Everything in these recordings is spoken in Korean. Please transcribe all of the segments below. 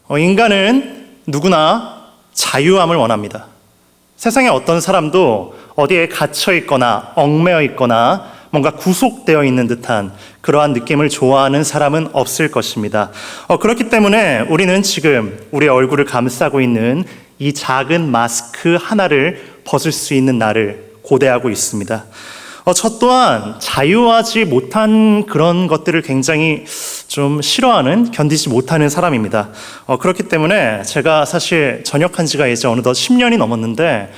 인간은 누구나 자유함을 원합니다. 세상에 어떤 사람도 어디에 갇혀 있거나 얽매여 있거나 뭔가 구속되어 있는 듯한 그러한 느낌을 좋아하는 사람은 없을 것입니다. 그렇기 때문에 우리는 지금 우리 얼굴을 감싸고 있는 이 작은 마스크 하나를 벗을 수 있는 날을 고대하고 있습니다. 저 또한 자유하지 못한 그런 것들을 굉장히 좀 싫어하는, 견디지 못하는 사람입니다. 그렇기 때문에 제가 사실 전역한 지가 이제 어느덧 10년이 넘었는데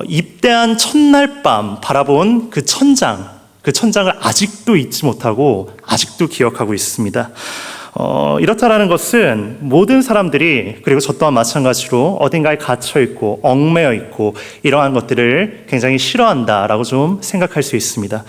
입대한 첫날 밤 바라본 그 천장을 아직도 잊지 못하고 아직도 기억하고 있습니다. 이렇다라는 것은 모든 사람들이, 그리고 저 또한 마찬가지로 어딘가에 갇혀 있고 얽매여 있고 이러한 것들을 굉장히 싫어한다라고 좀 생각할 수 있습니다.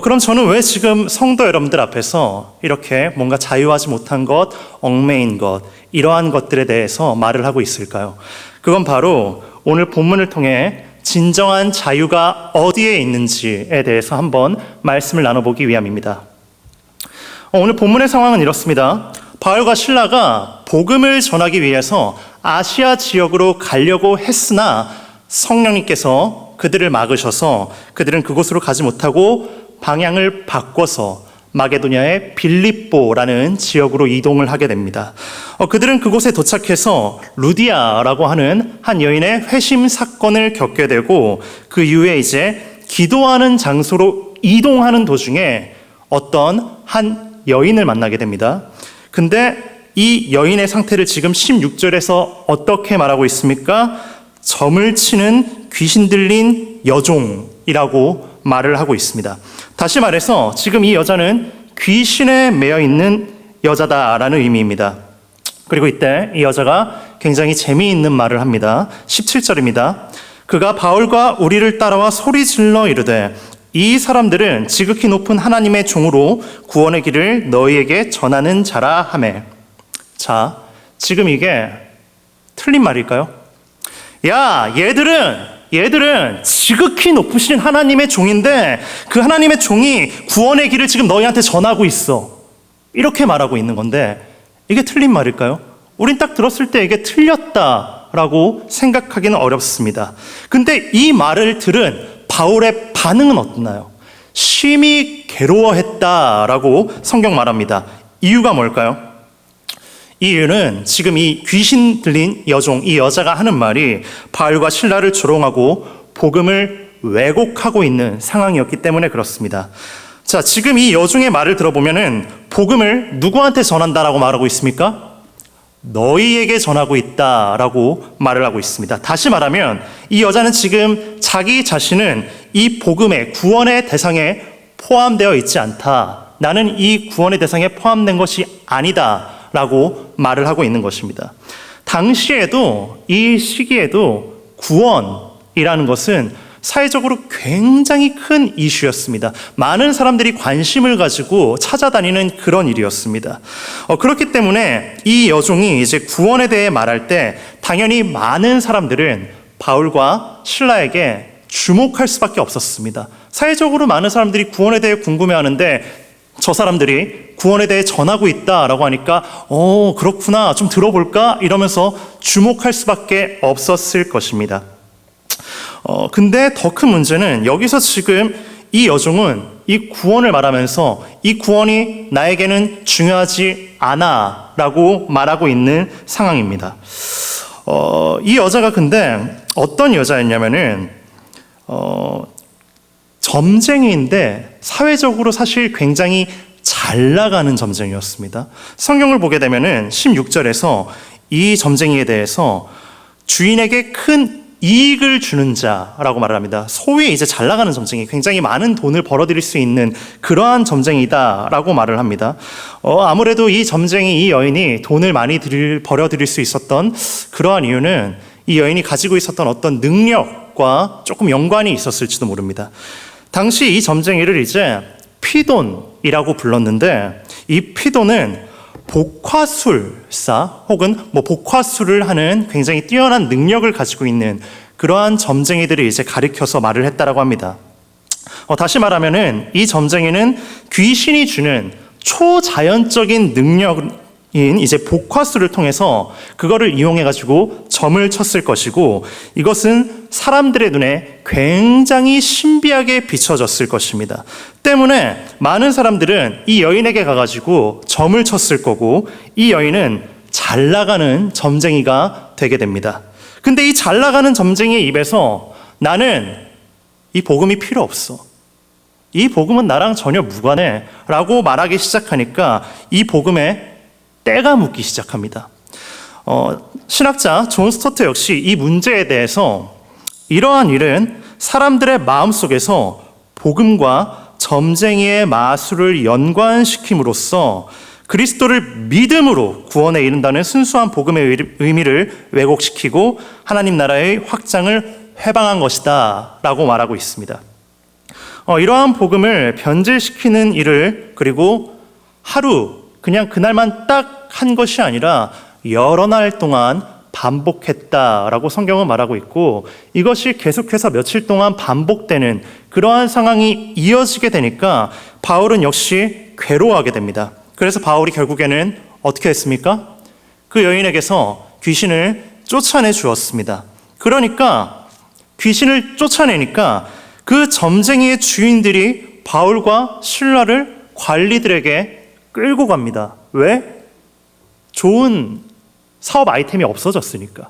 그럼 저는 왜 지금 성도 여러분들 앞에서 이렇게 뭔가 자유하지 못한 것, 얽매인 것, 이러한 것들에 대해서 말을 하고 있을까요? 그건 바로 오늘 본문을 통해 진정한 자유가 어디에 있는지에 대해서 한번 말씀을 나눠보기 위함입니다. 오늘 본문의 상황은 이렇습니다. 바울과 실라가 복음을 전하기 위해서 아시아 지역으로 가려고 했으나 성령님께서 그들을 막으셔서 그들은 그곳으로 가지 못하고 방향을 바꿔서 마게도냐의 빌립보라는 지역으로 이동을 하게 됩니다. 그들은 그곳에 도착해서 루디아라고 하는 한 여인의 회심 사건을 겪게 되고 그 이후에 이제 기도하는 장소로 이동하는 도중에 어떤 한 여인을 만나게 됩니다. 근데 이 여인의 상태를 지금 16절에서 어떻게 말하고 있습니까? 점을 치는 귀신 들린 여종이라고 말을 하고 있습니다. 다시 말해서 지금 이 여자는 귀신에 매여 있는 여자다라는 의미입니다. 그리고 이때 이 여자가 굉장히 재미있는 말을 합니다. 17절입니다. 그가 바울과 우리를 따라와 소리질러 이르되 이 사람들은 지극히 높은 하나님의 종으로 구원의 길을 너희에게 전하는 자라 하매. 자, 지금 이게 틀린 말일까요? 야, 얘들은 지극히 높으신 하나님의 종인데 그 하나님의 종이 구원의 길을 지금 너희한테 전하고 있어. 이렇게 말하고 있는 건데 이게 틀린 말일까요? 우린 딱 들었을 때 이게 틀렸다라고 생각하기는 어렵습니다. 근데 이 말을 들은 바울의 반응은 어떠나요? 심히 괴로워했다라고 성경 말합니다. 이유가 뭘까요? 이 이유는 지금 이 귀신 들린 여종, 이 여자가 하는 말이 바울과 실라를 조롱하고 복음을 왜곡하고 있는 상황이었기 때문에 그렇습니다. 자, 지금 이 여종의 말을 들어보면은 복음을 누구한테 전한다라고 말하고 있습니까? 너희에게 전하고 있다라고 말을 하고 있습니다. 다시 말하면 이 여자는 지금 자기 자신은 이 복음의 구원의 대상에 포함되어 있지 않다. 나는 이 구원의 대상에 포함된 것이 아니다 라고 말을 하고 있는 것입니다. 당시에도 이 시기에도 구원이라는 것은 사회적으로 굉장히 큰 이슈였습니다. 많은 사람들이 관심을 가지고 찾아다니는 그런 일이었습니다. 그렇기 때문에 이 여종이 이제 구원에 대해 말할 때 당연히 많은 사람들은 바울과 실라에게 주목할 수밖에 없었습니다. 사회적으로 많은 사람들이 구원에 대해 궁금해하는데 저 사람들이 구원에 대해 전하고 있다라고 하니까 그렇구나, 좀 들어볼까? 이러면서 주목할 수밖에 없었을 것입니다. 근데 더 큰 문제는 여기서 지금 이 여종은 이 구원을 말하면서 이 구원이 나에게는 중요하지 않아 라고 말하고 있는 상황입니다. 이 여자가 근데 어떤 여자였냐면은 점쟁이인데 사회적으로 사실 굉장히 잘 나가는 점쟁이였습니다. 성경을 보게 되면은 16절에서 이 점쟁이에 대해서 주인에게 큰 이익을 주는 자라고 말을 합니다. 소위 이제 잘 나가는 점쟁이, 굉장히 많은 돈을 벌어들일 수 있는 그러한 점쟁이다라고 말을 합니다. 아무래도 이 점쟁이, 이 여인이 돈을 많이 벌어들일 수 있었던 그러한 이유는 이 여인이 가지고 있었던 어떤 능력과 조금 연관이 있었을지도 모릅니다. 당시 이 점쟁이를 이제 피돈이라고 불렀는데 이 피돈은 복화술사 혹은 복화술을 하는 굉장히 뛰어난 능력을 가지고 있는 그러한 점쟁이들을 이제 가리켜서 말을 했다라고 합니다. 다시 말하면은 이 점쟁이는 귀신이 주는 초자연적인 능력이 이제 복화수를 통해서 그거를 이용해가지고 점을 쳤을 것이고, 이것은 사람들의 눈에 굉장히 신비하게 비춰졌을 것입니다. 때문에 많은 사람들은 이 여인에게 가가지고 점을 쳤을 거고, 이 여인은 잘 나가는 점쟁이가 되게 됩니다. 근데 이 잘 나가는 점쟁이의 입에서 나는 이 복음이 필요 없어, 이 복음은 나랑 전혀 무관해 라고 말하기 시작하니까 이 복음에 때가 묻기 시작합니다. 신학자 존 스토트 역시 이 문제에 대해서 이러한 일은 사람들의 마음속에서 복음과 점쟁이의 마술을 연관시킴으로써 그리스도를 믿음으로 구원에 이른다는 순수한 복음의 의미를 왜곡시키고 하나님 나라의 확장을 회방한 것이다 라고 말하고 있습니다. 이러한 복음을 변질시키는 일을, 그리고 하루 그냥 그날만 딱 한 것이 아니라 여러 날 동안 반복했다라고 성경은 말하고 있고, 이것이 계속해서 며칠 동안 반복되는 그러한 상황이 이어지게 되니까 바울은 역시 괴로워하게 됩니다. 그래서 바울이 결국에는 어떻게 했습니까? 그 여인에게서 귀신을 쫓아내 주었습니다. 그러니까 귀신을 쫓아내니까 그 점쟁이의 주인들이 바울과 실라를 관리들에게 끌고 갑니다. 왜? 좋은 사업 아이템이 없어졌으니까,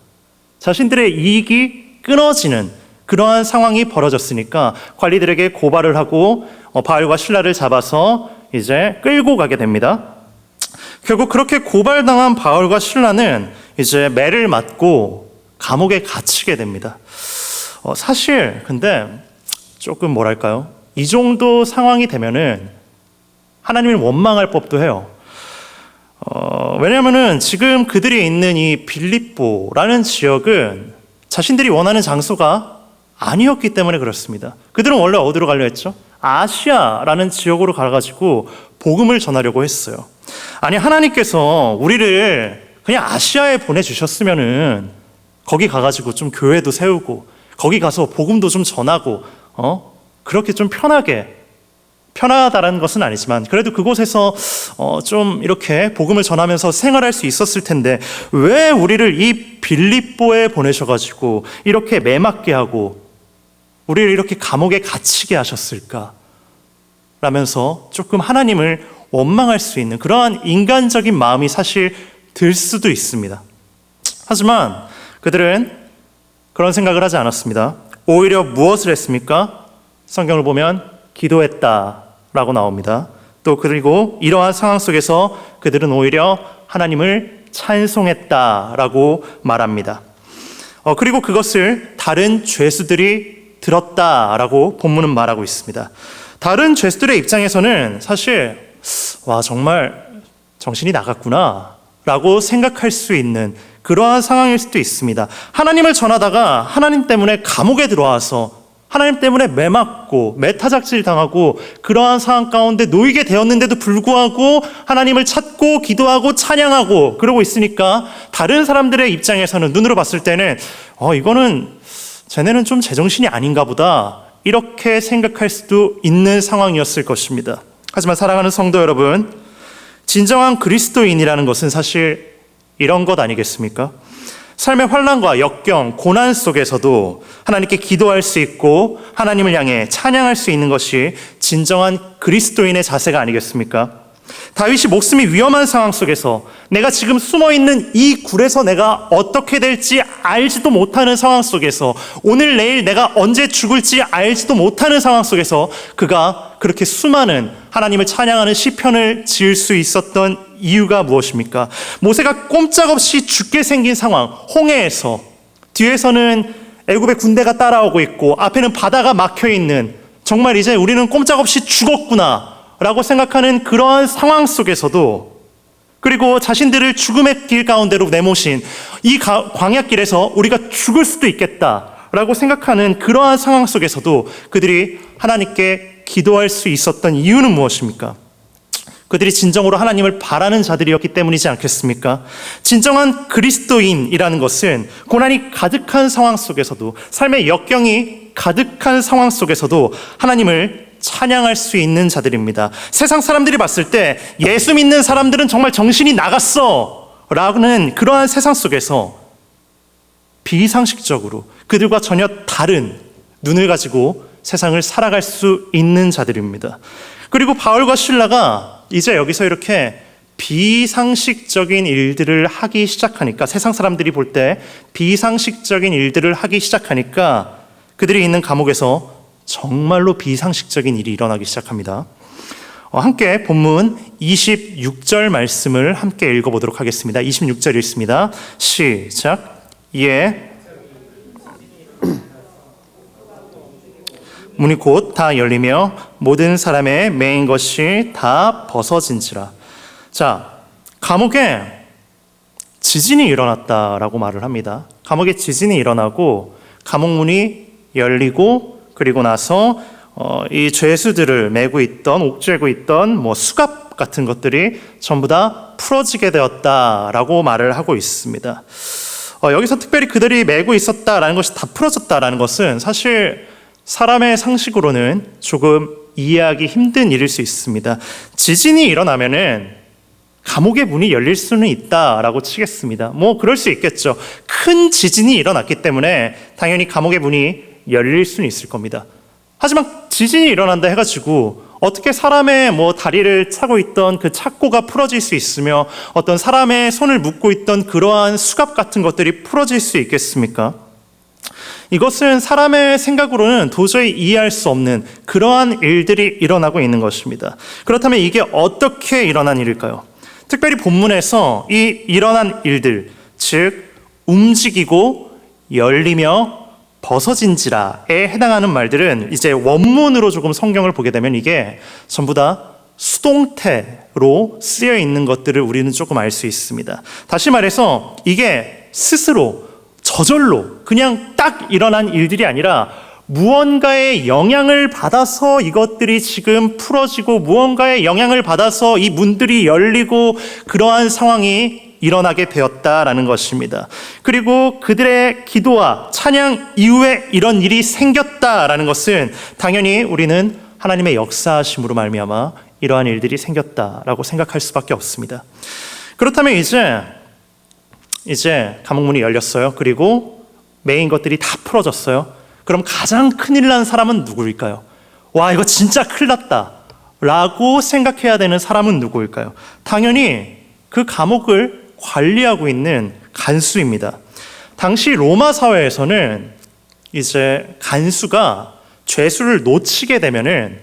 자신들의 이익이 끊어지는 그러한 상황이 벌어졌으니까 관리들에게 고발을 하고 바울과 실라를 잡아서 이제 끌고 가게 됩니다. 결국 그렇게 고발당한 바울과 실라는 이제 매를 맞고 감옥에 갇히게 됩니다. 사실 근데 조금 뭐랄까요? 이 정도 상황이 되면은 하나님을 원망할 법도 해요. 왜냐하면은 지금 그들이 있는 이 빌립보라는 지역은 자신들이 원하는 장소가 아니었기 때문에 그렇습니다. 그들은 원래 어디로 가려 했죠? 아시아라는 지역으로 가가지고 복음을 전하려고 했어요. 아니, 하나님께서 우리를 그냥 아시아에 보내주셨으면은 거기 가가지고 좀 교회도 세우고 거기 가서 복음도 좀 전하고 그렇게 좀 편하다라는 것은 아니지만 그래도 그곳에서 좀 이렇게 복음을 전하면서 생활할 수 있었을 텐데 왜 우리를 이 빌립보에 보내셔가지고 이렇게 매맞게 하고 우리를 이렇게 감옥에 갇히게 하셨을까? 라면서 조금 하나님을 원망할 수 있는 그러한 인간적인 마음이 사실 들 수도 있습니다. 하지만 그들은 그런 생각을 하지 않았습니다. 오히려 무엇을 했습니까? 성경을 보면 기도했다 라고 나옵니다. 또 그리고 이러한 상황 속에서 그들은 오히려 하나님을 찬송했다라고 말합니다. 그리고 그것을 다른 죄수들이 들었다라고 본문은 말하고 있습니다. 다른 죄수들의 입장에서는 사실 정말 정신이 나갔구나 라고 생각할 수 있는 그러한 상황일 수도 있습니다. 하나님을 전하다가 하나님 때문에 감옥에 들어와서 하나님 때문에 매맞고 매타작질 당하고 그러한 상황 가운데 놓이게 되었는데도 불구하고 하나님을 찾고 기도하고 찬양하고 그러고 있으니까 다른 사람들의 입장에서는 눈으로 봤을 때는 이거는 쟤네는 좀 제정신이 아닌가 보다 이렇게 생각할 수도 있는 상황이었을 것입니다. 하지만 사랑하는 성도 여러분, 진정한 그리스도인이라는 것은 사실 이런 것 아니겠습니까? 삶의 환난과 역경, 고난 속에서도 하나님께 기도할 수 있고 하나님을 향해 찬양할 수 있는 것이 진정한 그리스도인의 자세가 아니겠습니까? 다윗이 목숨이 위험한 상황 속에서 내가 지금 숨어있는 이 굴에서 내가 어떻게 될지 알지도 못하는 상황 속에서 오늘 내일 내가 언제 죽을지 알지도 못하는 상황 속에서 그가 그렇게 수많은 하나님을 찬양하는 시편을 지을 수 있었던 이유가 무엇입니까? 모세가 꼼짝없이 죽게 생긴 상황, 홍해에서 뒤에서는 애굽의 군대가 따라오고 있고 앞에는 바다가 막혀있는 정말 이제 우리는 꼼짝없이 죽었구나 라고 생각하는 그러한 상황 속에서도 그리고 자신들을 죽음의 길 가운데로 내모신 이 광야길에서 우리가 죽을 수도 있겠다 라고 생각하는 그러한 상황 속에서도 그들이 하나님께 기도할 수 있었던 이유는 무엇입니까? 그들이 진정으로 하나님을 바라는 자들이었기 때문이지 않겠습니까? 진정한 그리스도인이라는 것은 고난이 가득한 상황 속에서도 삶의 역경이 가득한 상황 속에서도 하나님을 찬양할 수 있는 자들입니다. 세상 사람들이 봤을 때 예수 믿는 사람들은 정말 정신이 나갔어 라는 그러한 세상 속에서 비상식적으로 그들과 전혀 다른 눈을 가지고 세상을 살아갈 수 있는 자들입니다. 그리고 바울과 실라가 이제 여기서 이렇게 비상식적인 일들을 하기 시작하니까, 세상 사람들이 볼 때 비상식적인 일들을 하기 시작하니까 그들이 있는 감옥에서 정말로 비상식적인 일이 일어나기 시작합니다. 함께 본문 26절 말씀을 함께 읽어보도록 하겠습니다. 26절 읽습니다. 시작. 예. 문이 곧 다 열리며 모든 사람의 매인 것이 다 벗어진지라. 자, 감옥에 지진이 일어났다라고 말을 합니다. 감옥에 지진이 일어나고 감옥문이 열리고, 그리고 나서 이 죄수들을 매고 있던, 옥죄고 있던 수갑 같은 것들이 전부 다 풀어지게 되었다라고 말을 하고 있습니다. 여기서 특별히 그들이 매고 있었다라는 것이 다 풀어졌다라는 것은 사실 사람의 상식으로는 조금 이해하기 힘든 일일 수 있습니다. 지진이 일어나면은 감옥의 문이 열릴 수는 있다라고 치겠습니다. 그럴 수 있겠죠. 큰 지진이 일어났기 때문에 당연히 감옥의 문이 열릴 수는 있을 겁니다. 하지만 지진이 일어난다 해가지고 어떻게 사람의 다리를 차고 있던 그 착고가 풀어질 수 있으며 어떤 사람의 손을 묶고 있던 그러한 수갑 같은 것들이 풀어질 수 있겠습니까? 이것은 사람의 생각으로는 도저히 이해할 수 없는 그러한 일들이 일어나고 있는 것입니다. 그렇다면 이게 어떻게 일어난 일일까요? 특별히 본문에서 이 일어난 일들, 즉 움직이고 열리며 벗어진지라에 해당하는 말들은 이제 원문으로 조금 성경을 보게 되면 이게 전부 다 수동태로 쓰여 있는 것들을 우리는 조금 알 수 있습니다. 다시 말해서 이게 스스로 저절로 그냥 딱 일어난 일들이 아니라 무언가의 영향을 받아서 이것들이 지금 풀어지고 무언가의 영향을 받아서 이 문들이 열리고 그러한 상황이 일어나게 되었다라는 것입니다. 그리고 그들의 기도와 찬양 이후에 이런 일이 생겼다라는 것은 당연히 우리는 하나님의 역사하심으로 말미암아 이러한 일들이 생겼다라고 생각할 수밖에 없습니다. 그렇다면 이제 감옥문이 열렸어요. 그리고 메인 것들이 다 풀어졌어요. 그럼 가장 큰일 난 사람은 누구일까요? 와, 이거 진짜 큰일 났다 라고 생각해야 되는 사람은 누구일까요? 당연히 그 감옥을 관리하고 있는 간수입니다. 당시 로마 사회에서는 이제 간수가 죄수를 놓치게 되면은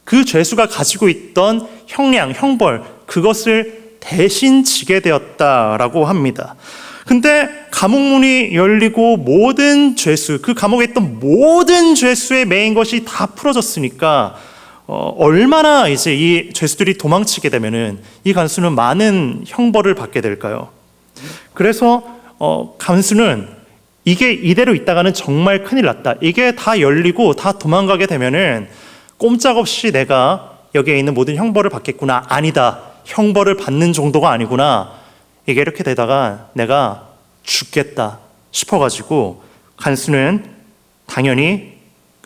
그 죄수가 가지고 있던 형량, 형벌, 그것을 대신 지게 되었다라고 합니다. 근데 감옥문이 열리고 모든 죄수, 그 감옥에 있던 모든 죄수의 매인 것이 다 풀어졌으니까 얼마나 이제 이 죄수들이 도망치게 되면은 이 간수는 많은 형벌을 받게 될까요? 그래서 간수는 이게 이대로 있다가는 정말 큰일 났다. 이게 다 열리고 다 도망가게 되면은 꼼짝없이 내가 여기에 있는 모든 형벌을 받겠구나. 아니다. 형벌을 받는 정도가 아니구나. 이게 이렇게 되다가 내가 죽겠다 싶어가지고 간수는 당연히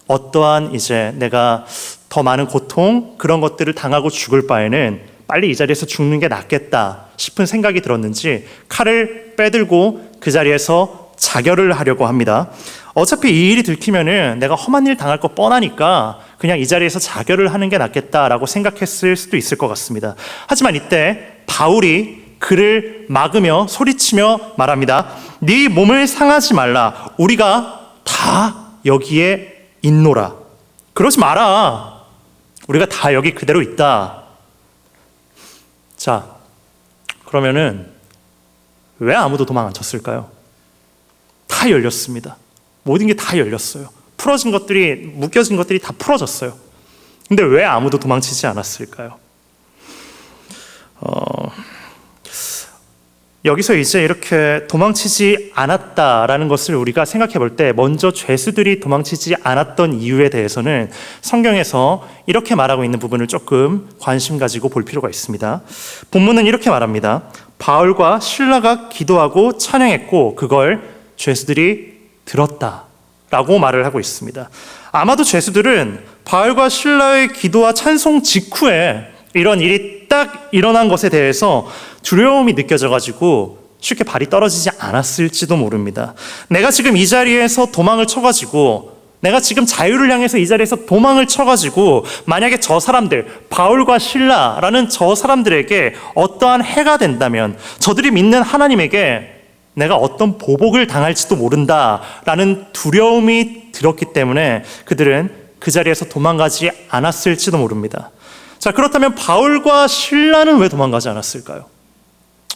어떠한 이제 내가 더 많은 고통 그런 것들을 당하고 죽을 바에는 빨리 이 자리에서 죽는 게 낫겠다 싶은 생각이 들었는지 칼을 빼들고 그 자리에서 자결을 하려고 합니다. 어차피 이 일이 들키면은 내가 험한 일 당할 거 뻔하니까 그냥 이 자리에서 자결을 하는 게 낫겠다라고 생각했을 수도 있을 것 같습니다. 하지만 이때 바울이 그를 막으며 소리치며 말합니다. 네 몸을 상하지 말라. 우리가 다 여기에 있노라. 그러지 마라. 우리가 다 여기 그대로 있다. 자, 그러면은 왜 아무도 도망 안 쳤을까요? 다 열렸습니다. 모든 게 다 열렸어요. 풀어진 것들이, 묶여진 것들이 다 풀어졌어요. 근데 왜 아무도 도망치지 않았을까요? 여기서 이제 이렇게 도망치지 않았다라는 것을 우리가 생각해 볼 때 먼저 죄수들이 도망치지 않았던 이유에 대해서는 성경에서 이렇게 말하고 있는 부분을 조금 관심 가지고 볼 필요가 있습니다. 본문은 이렇게 말합니다. 바울과 실라가 기도하고 찬양했고 그걸 죄수들이 들었다라고 말을 하고 있습니다. 아마도 죄수들은 바울과 실라의 기도와 찬송 직후에 이런 일이 딱 일어난 것에 대해서 두려움이 느껴져가지고 쉽게 발이 떨어지지 않았을지도 모릅니다. 내가 지금 이 자리에서 도망을 쳐가지고, 내가 지금 자유를 향해서 이 자리에서 도망을 쳐가지고 만약에 저 사람들, 바울과 실라라는 저 사람들에게 어떠한 해가 된다면, 저들이 믿는 하나님에게 내가 어떤 보복을 당할지도 모른다라는 두려움이 들었기 때문에 그들은 그 자리에서 도망가지 않았을지도 모릅니다. 자, 그렇다면 바울과 실라는 왜 도망가지 않았을까요?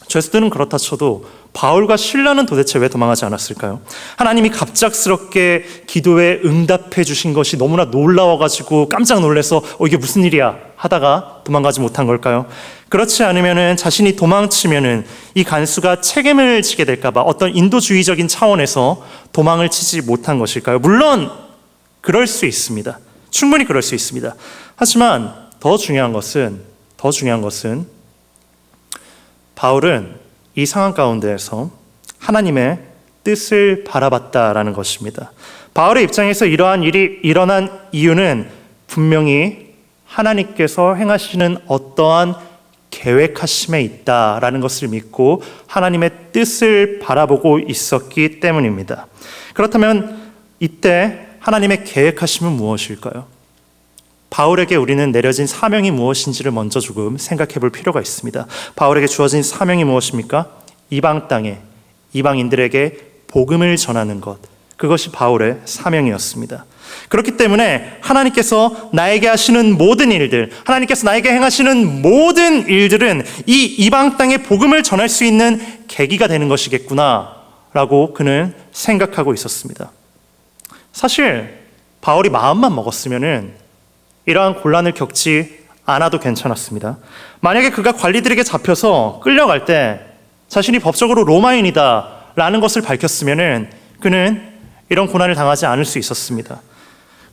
죄수들은 그렇다 쳐도 바울과 실라는 도대체 왜 도망하지 않았을까요? 하나님이 갑작스럽게 기도에 응답해 주신 것이 너무나 놀라워가지고 깜짝 놀라서 이게 무슨 일이야 하다가 도망가지 못한 걸까요? 그렇지 않으면은 자신이 도망치면은 이 간수가 책임을 지게 될까봐 어떤 인도주의적인 차원에서 도망을 치지 못한 것일까요? 물론 그럴 수 있습니다. 충분히 그럴 수 있습니다. 하지만 더 중요한 것은 바울은 이 상황 가운데에서 하나님의 뜻을 바라봤다라는 것입니다. 바울의 입장에서 이러한 일이 일어난 이유는 분명히 하나님께서 행하시는 어떠한 계획하심에 있다라는 것을 믿고 하나님의 뜻을 바라보고 있었기 때문입니다. 그렇다면 이때 하나님의 계획하심은 무엇일까요? 바울에게 우리는 내려진 사명이 무엇인지를 먼저 조금 생각해 볼 필요가 있습니다. 바울에게 주어진 사명이 무엇입니까? 이방 땅에 이방인들에게 복음을 전하는 것, 그것이 바울의 사명이었습니다. 그렇기 때문에 하나님께서 나에게 하시는 모든 일들, 하나님께서 나에게 행하시는 모든 일들은 이 이방 땅에 복음을 전할 수 있는 계기가 되는 것이겠구나 라고 그는 생각하고 있었습니다. 사실 바울이 마음만 먹었으면은 이러한 곤란을 겪지 않아도 괜찮았습니다. 만약에 그가 관리들에게 잡혀서 끌려갈 때 자신이 법적으로 로마인이다 라는 것을 밝혔으면은 그는 이런 고난을 당하지 않을 수 있었습니다.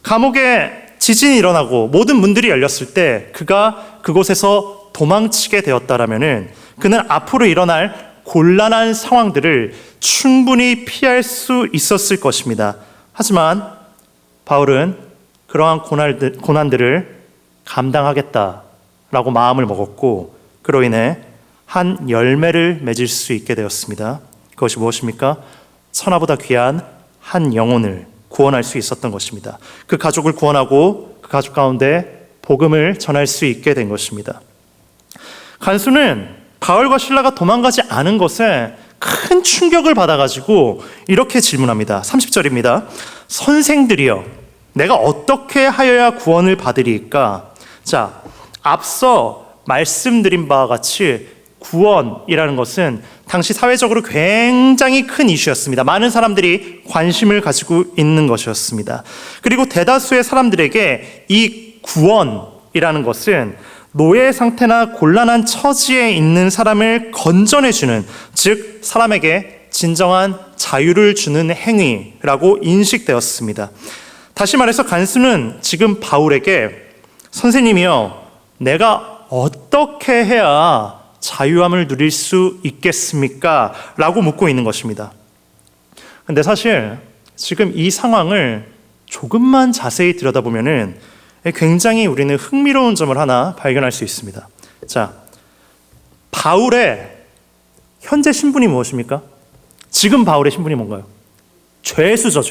감옥에 지진이 일어나고 모든 문들이 열렸을 때 그가 그곳에서 도망치게 되었다라면은 그는 앞으로 일어날 곤란한 상황들을 충분히 피할 수 있었을 것입니다. 하지만 바울은 그러한 고난들을 감당하겠다라고 마음을 먹었고 그로 인해 한 열매를 맺을 수 있게 되었습니다. 그것이 무엇입니까? 천하보다 귀한 한 영혼을 구원할 수 있었던 것입니다. 그 가족을 구원하고 그 가족 가운데 복음을 전할 수 있게 된 것입니다. 간수는 바울과 실라가 도망가지 않은 것에 큰 충격을 받아가지고 이렇게 질문합니다. 30절입니다. 선생들이여, 내가 어떻게 하여야 구원을 받으리까? 자, 앞서 말씀드린 바와 같이 구원이라는 것은 당시 사회적으로 굉장히 큰 이슈였습니다. 많은 사람들이 관심을 가지고 있는 것이었습니다. 그리고 대다수의 사람들에게 이 구원이라는 것은 노예 상태나 곤란한 처지에 있는 사람을 건져내주는, 즉 사람에게 진정한 자유를 주는 행위라고 인식되었습니다. 다시 말해서 간수는 지금 바울에게 선생님이요, 내가 어떻게 해야 자유함을 누릴 수 있겠습니까? 라고 묻고 있는 것입니다. 근데 사실 지금 이 상황을 조금만 자세히 들여다보면은 굉장히 우리는 흥미로운 점을 하나 발견할 수 있습니다. 자, 바울의 현재 신분이 무엇입니까? 지금 바울의 신분이 뭔가요? 죄수죠,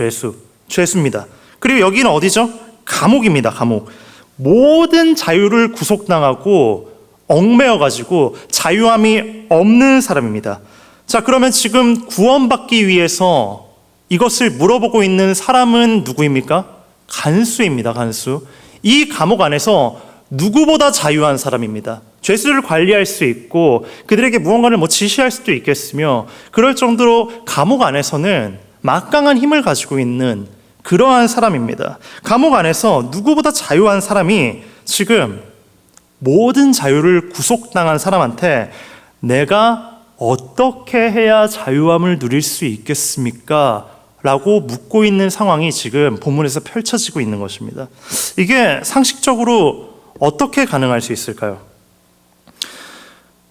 죄수입니다. 그리고 여기는 어디죠? 감옥입니다, 감옥. 모든 자유를 구속당하고 얽매여가지고 자유함이 없는 사람입니다. 자, 그러면 지금 구원받기 위해서 이것을 물어보고 있는 사람은 누구입니까? 간수입니다, 간수. 이 감옥 안에서 누구보다 자유한 사람입니다. 죄수를 관리할 수 있고 그들에게 무언가를 지시할 수도 있겠으며 그럴 정도로 감옥 안에서는 막강한 힘을 가지고 있는 그러한 사람입니다. 감옥 안에서 누구보다 자유한 사람이 지금 모든 자유를 구속당한 사람한테 내가 어떻게 해야 자유함을 누릴 수 있겠습니까? 라고 묻고 있는 상황이 지금 본문에서 펼쳐지고 있는 것입니다. 이게 상식적으로 어떻게 가능할 수 있을까요?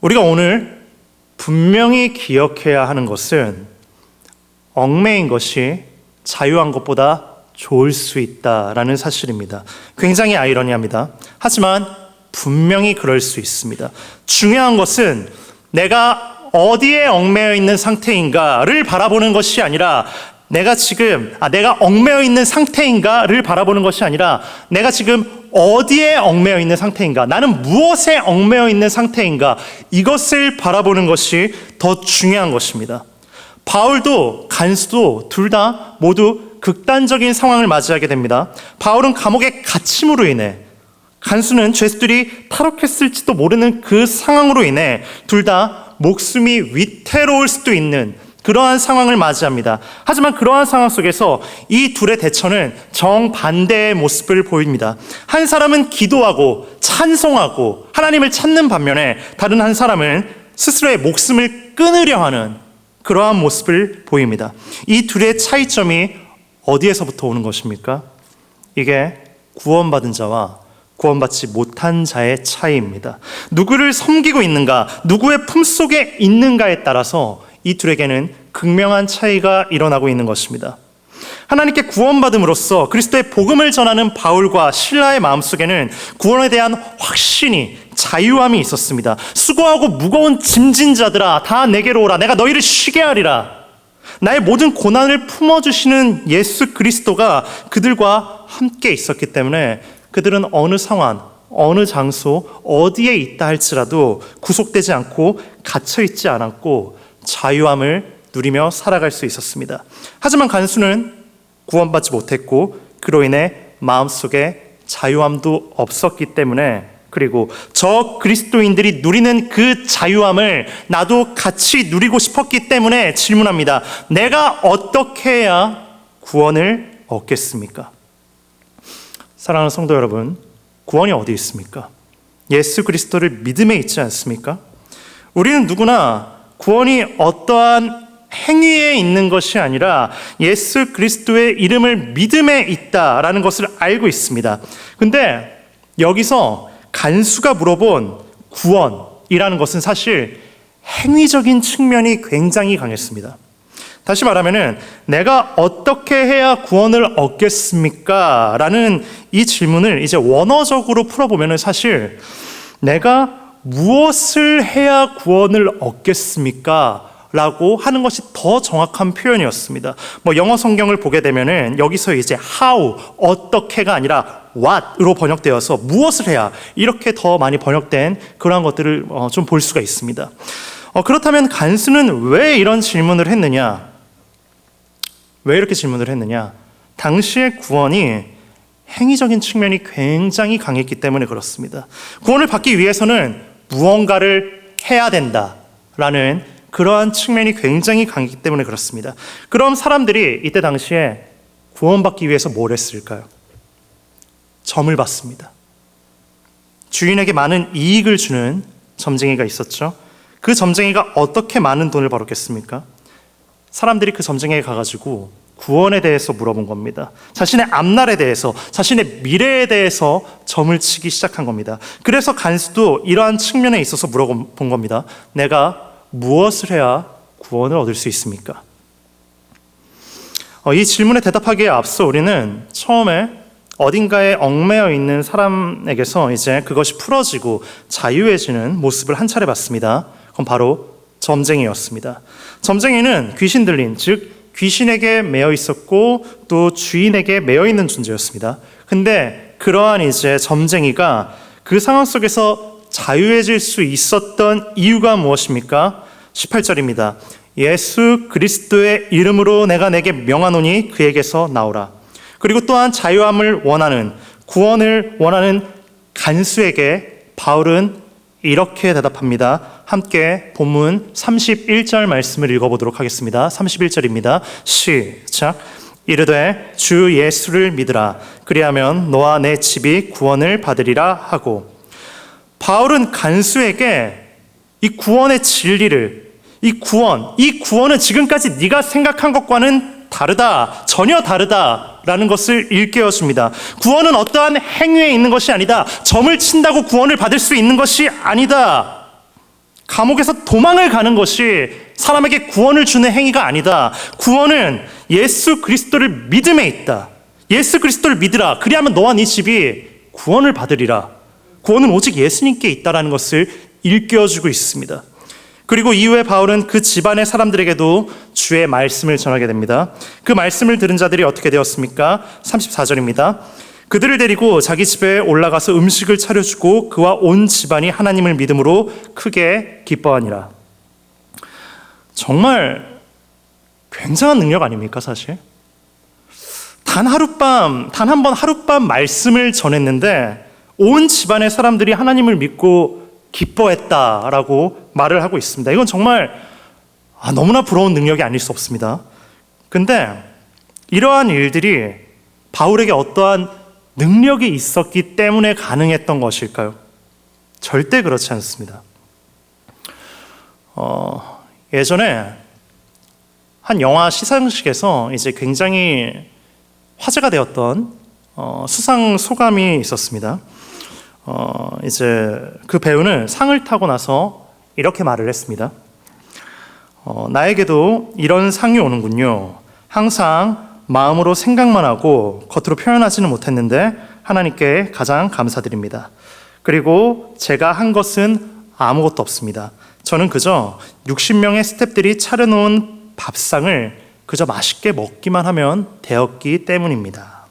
우리가 오늘 분명히 기억해야 하는 것은 얽매인 것이 자유한 것보다 좋을 수 있다라는 사실입니다. 굉장히 아이러니합니다. 하지만 분명히 그럴 수 있습니다. 중요한 것은 내가 어디에 얽매여 있는 상태인가를 바라보는 것이 아니라 내가 얽매여 있는 상태인가를 바라보는 것이 아니라 내가 지금 어디에 얽매여 있는 상태인가, 나는 무엇에 얽매여 있는 상태인가, 이것을 바라보는 것이 더 중요한 것입니다. 바울도 간수도 둘 다 모두 극단적인 상황을 맞이하게 됩니다. 바울은 감옥에 갇힘으로 인해, 간수는 죄수들이 탈옥했을지도 모르는 그 상황으로 인해 둘 다 목숨이 위태로울 수도 있는 그러한 상황을 맞이합니다. 하지만 그러한 상황 속에서 이 둘의 대처는 정반대의 모습을 보입니다. 한 사람은 기도하고 찬송하고 하나님을 찾는 반면에 다른 한 사람은 스스로의 목숨을 끊으려 하는 그러한 모습을 보입니다. 이 둘의 차이점이 어디에서부터 오는 것입니까? 이게 구원받은 자와 구원받지 못한 자의 차이입니다. 누구를 섬기고 있는가, 누구의 품속에 있는가에 따라서 이 둘에게는 극명한 차이가 일어나고 있는 것입니다. 하나님께 구원받음으로써 그리스도의 복음을 전하는 바울과 실라의 마음속에는 구원에 대한 확신이, 자유함이 있었습니다. 수고하고 무거운 짐진 자들아 다 내게로 오라, 내가 너희를 쉬게 하리라. 나의 모든 고난을 품어주시는 예수 그리스도가 그들과 함께 있었기 때문에 그들은 어느 상황, 어느 장소, 어디에 있다 할지라도 구속되지 않고 갇혀있지 않았고 자유함을 누리며 살아갈 수 있었습니다. 하지만 간수는 구원받지 못했고 그로 인해 마음속에 자유함도 없었기 때문에, 그리고 저 그리스도인들이 누리는 그 자유함을 나도 같이 누리고 싶었기 때문에 질문합니다. 내가 어떻게 해야 구원을 얻겠습니까? 사랑하는 성도 여러분, 구원이 어디 있습니까? 예수 그리스도를 믿음에 있지 않습니까? 우리는 누구나 구원이 어떠한 행위에 있는 것이 아니라 예수 그리스도의 이름을 믿음에 있다라는 것을 알고 있습니다. 근데 여기서 간수가 물어본 구원이라는 것은 사실 행위적인 측면이 굉장히 강했습니다. 다시 말하면은 내가 어떻게 해야 구원을 얻겠습니까? 라는 이 질문을 이제 원어적으로 풀어보면은 사실 내가 무엇을 해야 구원을 얻겠습니까? 라고 하는 것이 더 정확한 표현이었습니다. 영어 성경을 보게 되면은 여기서 이제 how, 어떻게가 아니라 what으로 번역되어서 무엇을 해야, 이렇게 더 많이 번역된 그러한 것들을 좀 볼 수가 있습니다. 그렇다면 간수는 왜 이런 질문을 했느냐? 왜 이렇게 질문을 했느냐? 당시의 구원이 행위적인 측면이 굉장히 강했기 때문에 그렇습니다. 구원을 받기 위해서는 무언가를 해야 된다라는 그러한 측면이 굉장히 강했기 때문에 그렇습니다. 그럼 사람들이 이때 당시에 구원받기 위해서 뭘 했을까요? 점을 봤습니다. 주인에게 많은 이익을 주는 점쟁이가 있었죠. 그 점쟁이가 어떻게 많은 돈을 벌었겠습니까? 사람들이 그 점쟁이에 가가지고 구원에 대해서 물어본 겁니다. 자신의 앞날에 대해서, 자신의 미래에 대해서 점을 치기 시작한 겁니다. 그래서 간수도 이러한 측면에 있어서 물어본 겁니다. 내가 무엇을 해야 구원을 얻을 수 있습니까? 이 질문에 대답하기에 앞서 우리는 처음에 어딘가에 얽매여 있는 사람에게서 이제 그것이 풀어지고 자유해지는 모습을 한 차례 봤습니다. 그건 바로 점쟁이였습니다. 점쟁이는 귀신 들린, 즉 귀신에게 매여 있었고 또 주인에게 매여 있는 존재였습니다. 근데 그러한 이제 점쟁이가 그 상황 속에서 자유해질 수 있었던 이유가 무엇입니까? 18절입니다. 예수 그리스도의 이름으로 내가 내게 명하노니 그에게서 나오라. 그리고 또한 자유함을 원하는, 구원을 원하는 간수에게 바울은 이렇게 대답합니다. 함께 본문 31절 말씀을 읽어보도록 하겠습니다. 31절입니다. 시작. 이르되 주 예수를 믿으라. 그리하면 너와 내 집이 구원을 받으리라 하고, 바울은 간수에게 이 구원의 진리를, 이 구원은 지금까지 네가 생각한 것과는 다르다, 전혀 다르다라는 것을 일깨워줍니다. 구원은 어떠한 행위에 있는 것이 아니다. 점을 친다고 구원을 받을 수 있는 것이 아니다. 감옥에서 도망을 가는 것이 사람에게 구원을 주는 행위가 아니다. 구원은 예수 그리스도를 믿음에 있다. 예수 그리스도를 믿으라. 그리하면 너와 네 집이 구원을 받으리라. 구원은 오직 예수님께 있다라는 것을 일깨워주고 있습니다. 그리고 이후에 바울은 그 집안의 사람들에게도 주의 말씀을 전하게 됩니다. 그 말씀을 들은 자들이 어떻게 되었습니까? 34절입니다. 그들을 데리고 자기 집에 올라가서 음식을 차려주고 그와 온 집안이 하나님을 믿음으로 크게 기뻐하니라. 정말 굉장한 능력 아닙니까, 사실? 단 한 번 하룻밤 말씀을 전했는데 온 집안의 사람들이 하나님을 믿고 기뻐했다라고 말을 하고 있습니다. 이건 정말 너무나 부러운 능력이 아닐 수 없습니다. 근데 이러한 일들이 바울에게 어떠한 능력이 있었기 때문에 가능했던 것일까요? 절대 그렇지 않습니다. 예전에 한 영화 시상식에서 이제 굉장히 화제가 되었던 수상 소감이 있었습니다. 이제 그 배우는 상을 타고 나서 이렇게 말을 했습니다. 나에게도 이런 상이 오는군요. 항상 마음으로 생각만 하고 겉으로 표현하지는 못했는데 하나님께 가장 감사드립니다. 그리고 제가 한 것은 아무것도 없습니다. 저는 그저 60명의 스태프들이 차려놓은 밥상을 그저 맛있게 먹기만 하면 되었기 때문입니다.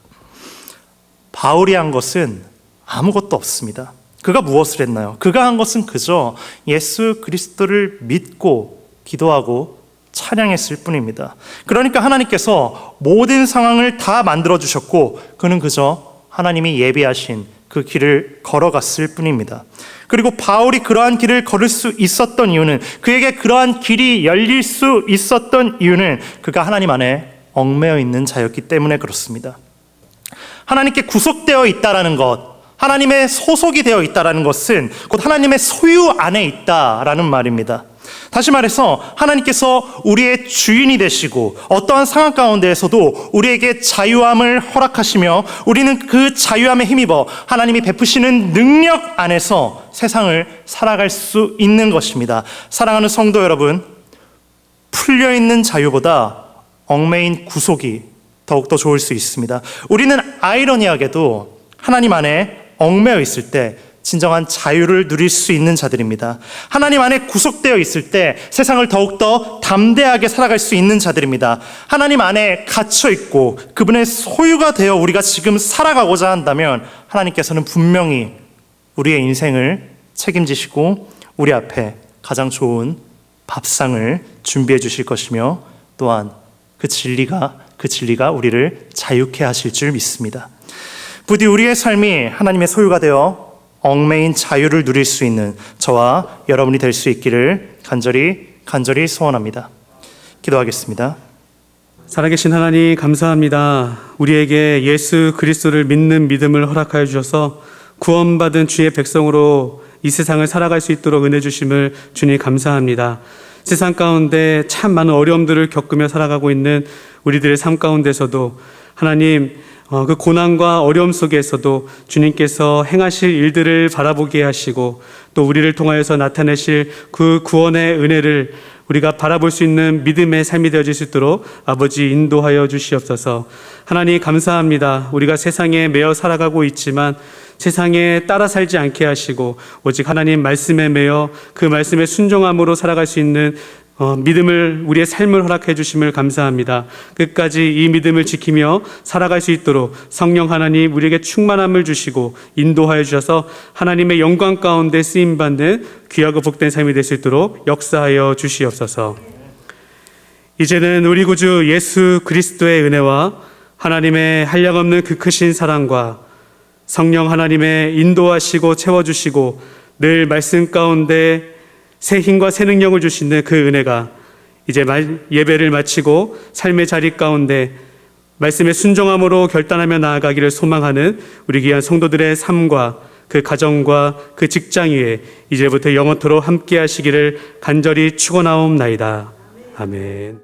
바울이 한 것은 아무것도 없습니다. 그가 무엇을 했나요? 그가 한 것은 그저 예수 그리스도를 믿고 기도하고 찬양했을 뿐입니다. 그러니까 하나님께서 모든 상황을 다 만들어주셨고 그는 그저 하나님이 예비하신 그 길을 걸어갔을 뿐입니다. 그리고 바울이 그러한 길을 걸을 수 있었던 이유는, 그에게 그러한 길이 열릴 수 있었던 이유는 그가 하나님 안에 얽매여 있는 자였기 때문에 그렇습니다. 하나님께 구속되어 있다라는 것, 하나님의 소속이 되어 있다라는 것은 곧 하나님의 소유 안에 있다라는 말입니다. 다시 말해서 하나님께서 우리의 주인이 되시고 어떠한 상황 가운데에서도 우리에게 자유함을 허락하시며 우리는 그 자유함에 힘입어 하나님이 베푸시는 능력 안에서 세상을 살아갈 수 있는 것입니다. 사랑하는 성도 여러분, 풀려있는 자유보다 얽매인 구속이 더욱더 좋을 수 있습니다. 우리는 아이러니하게도 하나님 안에 얽매여 있을 때 진정한 자유를 누릴 수 있는 자들입니다. 하나님 안에 구속되어 있을 때 세상을 더욱더 담대하게 살아갈 수 있는 자들입니다. 하나님 안에 갇혀 있고 그분의 소유가 되어 우리가 지금 살아가고자 한다면 하나님께서는 분명히 우리의 인생을 책임지시고 우리 앞에 가장 좋은 밥상을 준비해 주실 것이며 또한 그 진리가 우리를 자유케 하실 줄 믿습니다. 부디 우리의 삶이 하나님의 소유가 되어 얽매인 자유를 누릴 수 있는 저와 여러분이 될 수 있기를 간절히 소원합니다. 기도하겠습니다. 살아계신 하나님 감사합니다. 우리에게 예수 그리스도를 믿는 믿음을 허락하여 주셔서 구원받은 주의 백성으로 이 세상을 살아갈 수 있도록 은혜 주심을 주님 감사합니다. 세상 가운데 참 많은 어려움들을 겪으며 살아가고 있는 우리들의 삶 가운데서도 하나님 그 고난과 어려움 속에서도 주님께서 행하실 일들을 바라보게 하시고 또 우리를 통하여서 나타내실 그 구원의 은혜를 우리가 바라볼 수 있는 믿음의 삶이 되어질 수 있도록 아버지 인도하여 주시옵소서. 하나님 감사합니다. 우리가 세상에 매여 살아가고 있지만 세상에 따라 살지 않게 하시고 오직 하나님 말씀에 매여 그 말씀에 순종함으로 살아갈 수 있는 믿음을, 우리의 삶을 허락해 주심을 감사합니다. 끝까지 이 믿음을 지키며 살아갈 수 있도록 성령 하나님 우리에게 충만함을 주시고 인도하여 주셔서 하나님의 영광 가운데 쓰임받는 귀하고 복된 삶이 될 수 있도록 역사하여 주시옵소서. 이제는 우리 구주 예수 그리스도의 은혜와 하나님의 한량없는 그 크신 사랑과 성령 하나님의 인도하시고 채워주시고 늘 말씀 가운데 새 힘과 새 능력을 주시는 그 은혜가 이제 예배를 마치고 삶의 자리 가운데 말씀에 순종함으로 결단하며 나아가기를 소망하는 우리 귀한 성도들의 삶과 그 가정과 그 직장 위에 이제부터 영원토록 함께 하시기를 간절히 축원하옵나이다. 아멘.